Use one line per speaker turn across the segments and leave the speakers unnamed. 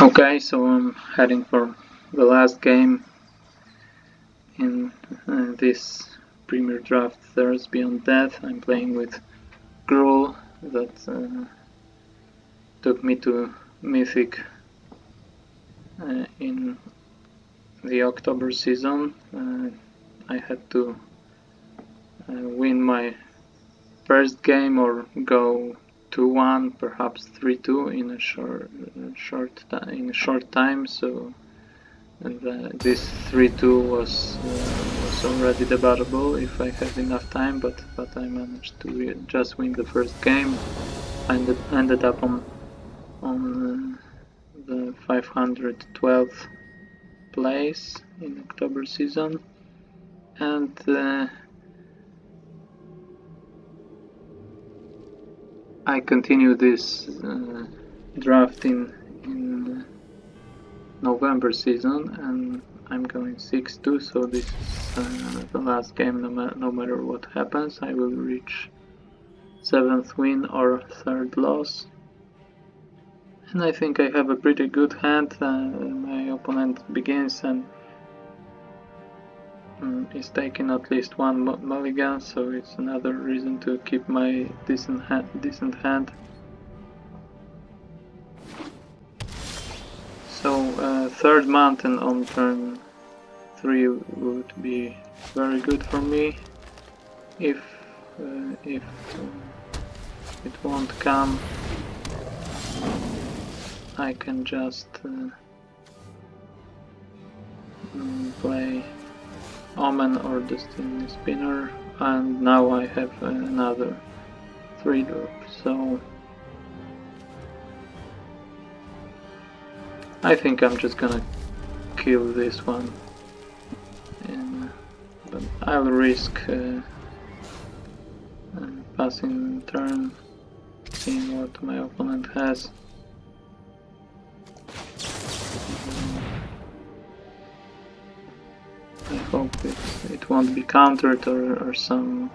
Okay, so I'm heading for the last game in this Premier Draft Theros Beyond Death. I'm playing with GRUUL that took me to MYTHIC in the October season. I had to win my first game or go 2-1, perhaps 3-2 in a short time. So this 3-2 was already debatable if I had enough time, but I managed to just win the first game. I ended up on the 512th place in October season, and I continue this draft in November season, and I'm going 6-2, so this is the last game. No matter what happens, I will reach 7th win or 3rd loss. And I think I have a pretty good hand. My opponent begins and is taking at least one mulligan, so it's another reason to keep my decent hand. So 3rd mountain on turn 3 would be very good for me. If it won't come, I can just play Omen or Destiny Spinner, and now I have another 3 drop, so I think I'm just gonna kill this one, but I'll risk passing turn, seeing what my opponent has. I hope it won't be countered or some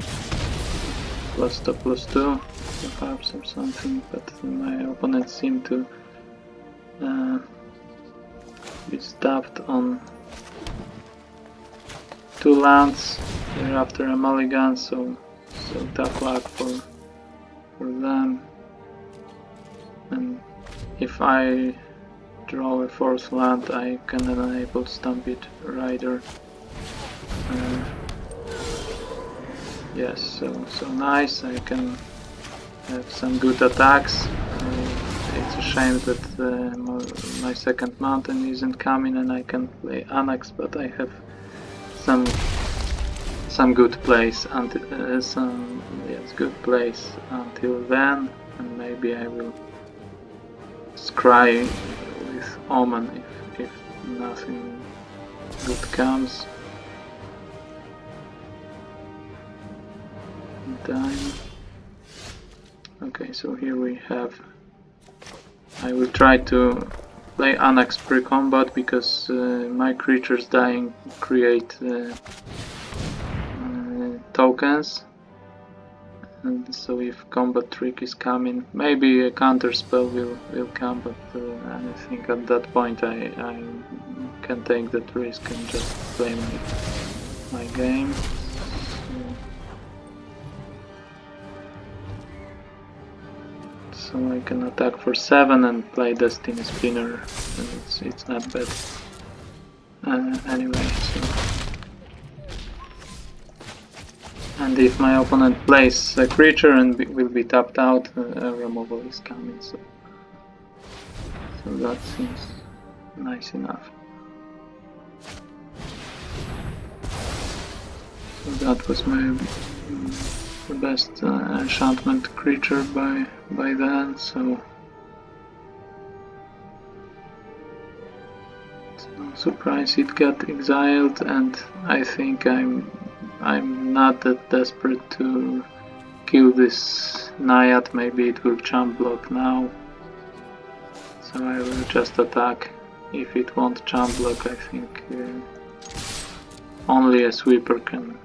+2 perhaps or something, but my opponent seemed to be stabbed on 2 lands after a mulligan, so tough luck for them. And if I draw a 4th land, I can enable Stampede Rider. Yes, so nice. I can have some good attacks. It's a shame that my 2nd mountain isn't coming and I can play Annex, but I have some good plays until good plays until then, and maybe I will scry with Omen if nothing good comes. Time. Okay, so here we have. I will try to play Annex pre-combat because my creatures dying create tokens, and so if combat trick is coming, maybe a counter spell will come, but I think at that point I can take that risk and just play my game. So I can attack for 7 and play Destiny Spinner, and it's not bad. Anyway, so. And if my opponent plays a creature and will be tapped out, a removal is coming, so that seems nice enough. So that was my the best enchantment creature by then, so it's no surprise it got exiled, and I think I'm not that desperate to kill this Naiad. Maybe it will chump block now, so I will just attack. If it won't chump block, I think only a sweeper can.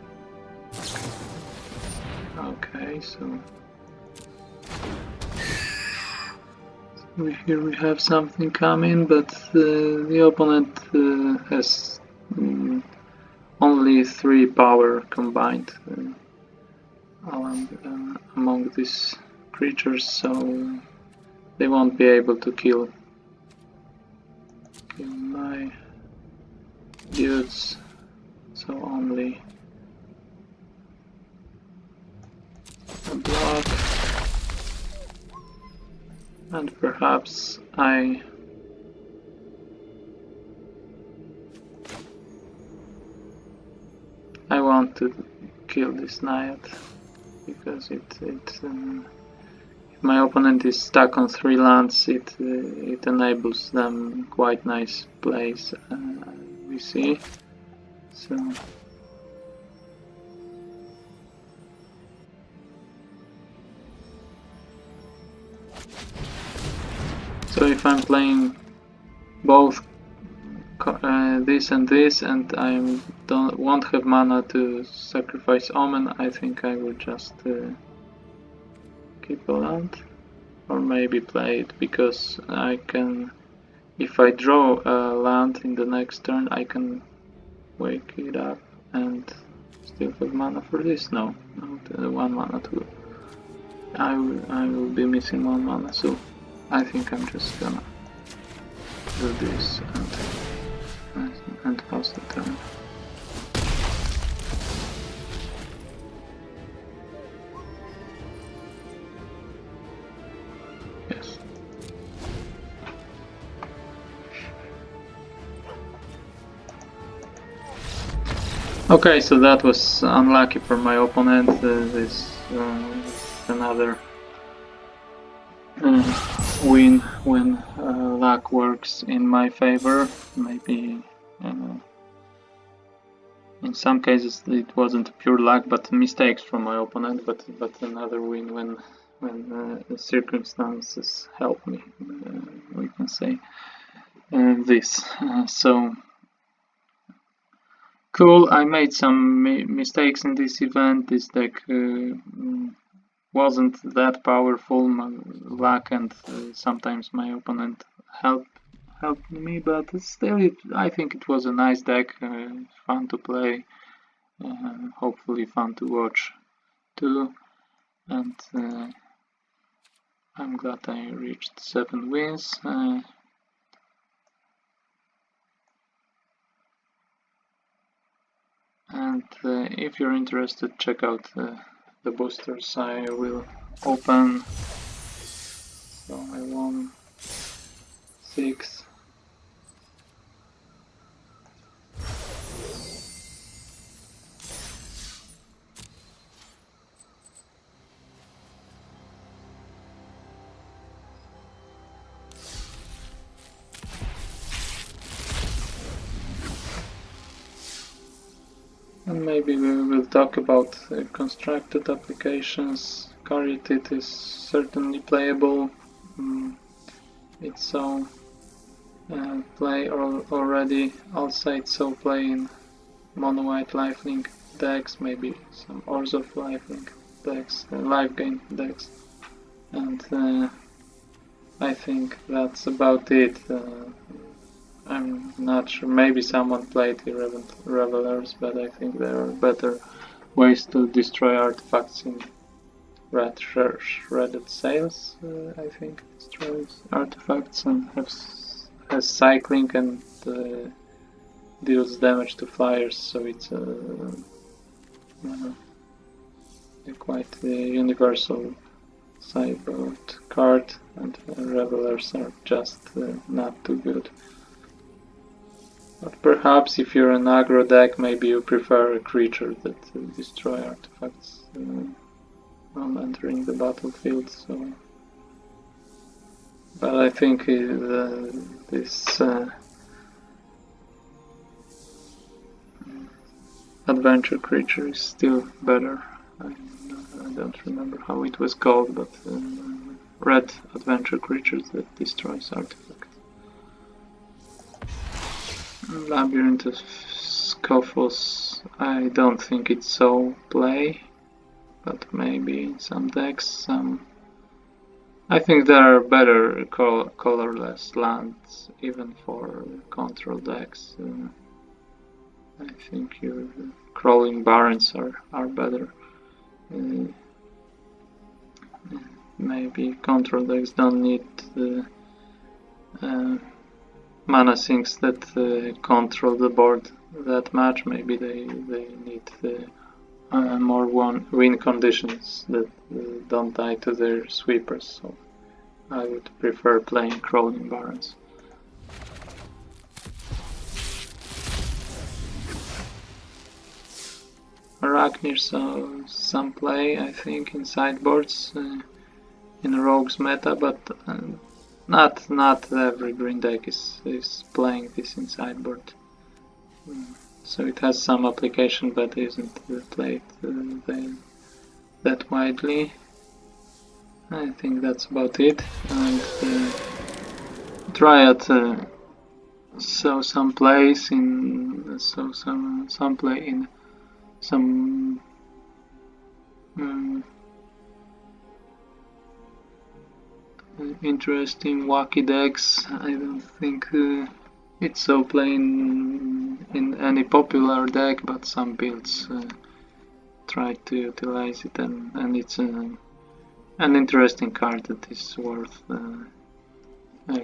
Okay, so Here we have something coming, but the opponent has only 3 power combined among these creatures, so they won't be able to kill my dudes, so only a block, and perhaps I want to kill this Naiad, because if my opponent is stuck on 3 lands, it enables them quite nice plays, we see. So if I'm playing both this and this, and I won't have mana to sacrifice Omen, I think I will just keep a land, or maybe play it, because I can, if I draw a land in the next turn, I can wake it up and still have mana for this. No, 1 mana too. I will be missing 1 mana, so I think I'm just gonna do this and pass the turn. Yes. Okay, so that was unlucky for my opponent. This another win when luck works in my favor. Maybe in some cases it wasn't pure luck, but mistakes from my opponent. But another win when the circumstances help me. We can say this. So cool. I made some mistakes in this event. This deck wasn't that powerful. Luck and sometimes my opponent helped me, but still, I think it was a nice deck, fun to play, hopefully fun to watch too, and I'm glad I reached 7 wins. And if you're interested, check out the boosters I will open. So I won 6. And maybe we will talk about constructed applications. Caryatid is certainly playable. It's so play already outside, so play in mono white lifelink decks, maybe some Orzhov lifelink decks, life gain decks, and I think that's about it. I'm not sure, maybe someone played Irrelevant Revelers, but I think there are better ways to destroy artifacts in Shredded Sails. I think destroys artifacts and has cycling and deals damage to flyers, so it's a quite universal sideboard card, and Revelers are just not too good. But perhaps if you're an aggro deck, maybe you prefer a creature that destroy artifacts on entering the battlefield. So, but I think this adventure creature is still better. I don't remember how it was called, but red adventure creatures that destroys artifacts. Labyrinth of Scophos, I don't think it's so play, but maybe in some decks, I think there are better colorless lands even for control decks. I think your crawling barrens are better. Maybe control decks don't need the mana sinks that control the board that much. Maybe they need more win conditions that don't die to their sweepers. So I would prefer playing crawling barrens. Arachnir saw some play, I think, in sideboards in Rogue's meta, but not every green deck is playing this in sideboard. So it has some application, but isn't played that widely. I think that's about it. And Dryad saw some plays in some play in some interesting wacky decks. I don't think it's so plain in any popular deck, but some builds try to utilize it, and it's an interesting card that is worth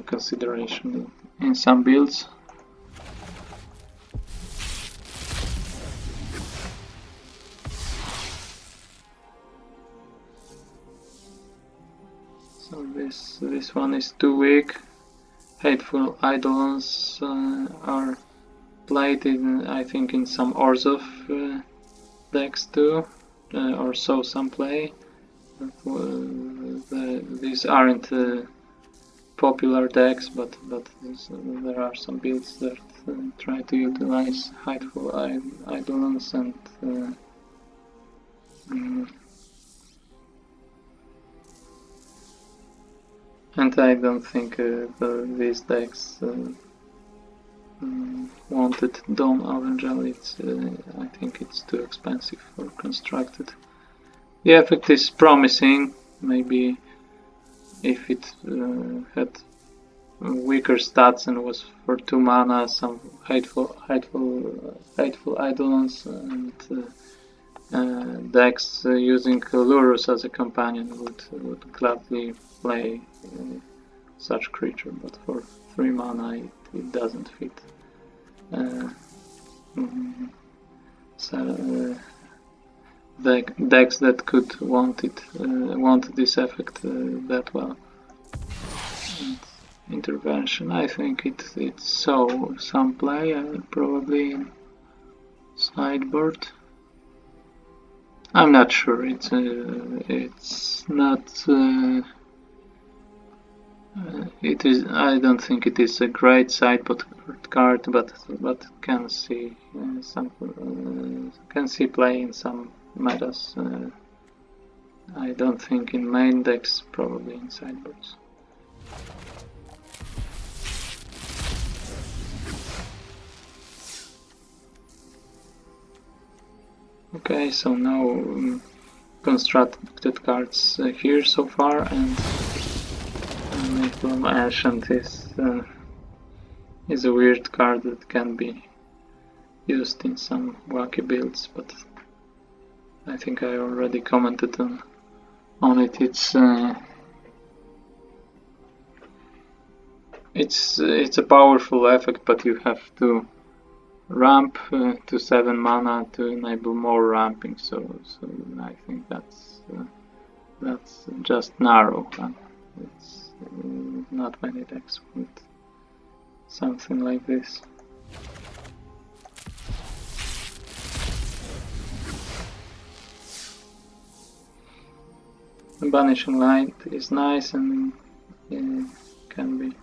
consideration in some builds. So this one is too weak. Hateful Eidolons are played in, I think, in some Orzhov decks too, or saw some play. These aren't popular decks, but there are some builds that try to utilize Hateful Eidolons and I don't think these decks wanted Dawn Avengel. I think it's too expensive for constructed. The effect is promising. Maybe if it had weaker stats and was for 2 mana, some hateful Eidolons and decks using Lurus as a companion would gladly play such creature, but for 3 mana it doesn't fit. Decks that could want this effect that well. And intervention, I think it saw some play, probably in sideboard. I'm not sure. It's not. It is. I don't think it is a great sideboard card, but can see can see play in some metas. I don't think in main decks, probably in sideboards. Okay, so no constructed cards here so far, and From Ancient is a weird card that can be used in some wacky builds, but I think I already commented on it. It's a powerful effect, but you have to ramp to 7 mana to enable more ramping. So I think that's just narrow. It's not many decks with something like this. The Banishing Light is nice and can be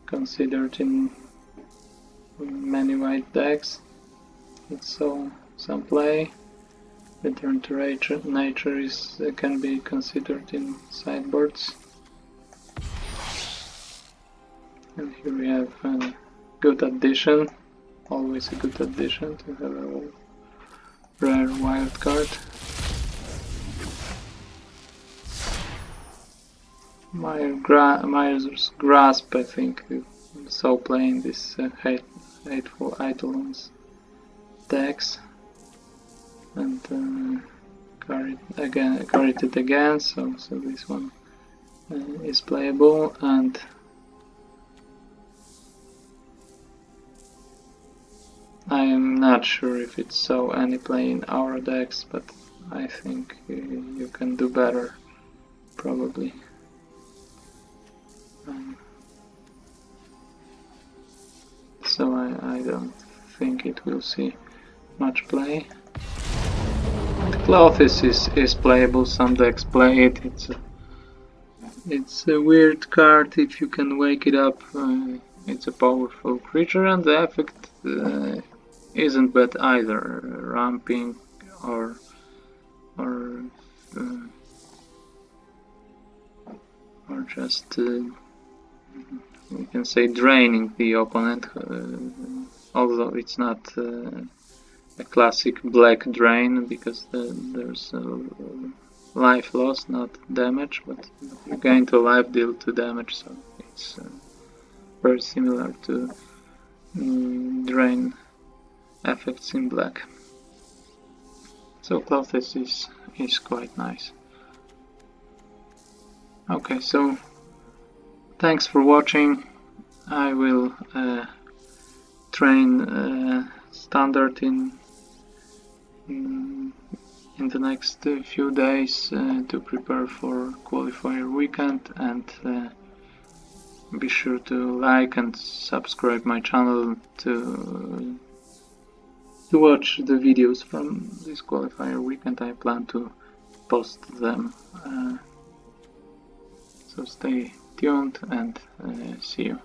considered in many white decks. It saw some play. Return to Nature can be considered in sideboards. And here we have a good addition, always a good addition to have a rare wild card. Myers Grasp, I think, so playing this Hateful Eidolons decks, and carried it again, so this one is playable, and I am not sure if it saw any play in our decks, but I think you can do better, probably. So I don't think it will see much play. The Cloth is playable, some decks play it. It's a weird card if you can wake it up. It's a powerful creature, and the effect isn't bad either. Ramping or just you can say draining the opponent, although it's not a classic black drain, because there's life loss, not damage, but you gain 2 life, deal 2 damage, so it's very similar to drain effects in black. So Cloth is quite nice. Okay, so thanks for watching. I will train standard in the next few days to prepare for qualifier weekend, and be sure to like and subscribe my channel to watch the videos from this qualifier weekend. I plan to post them, so stay tuned and see you.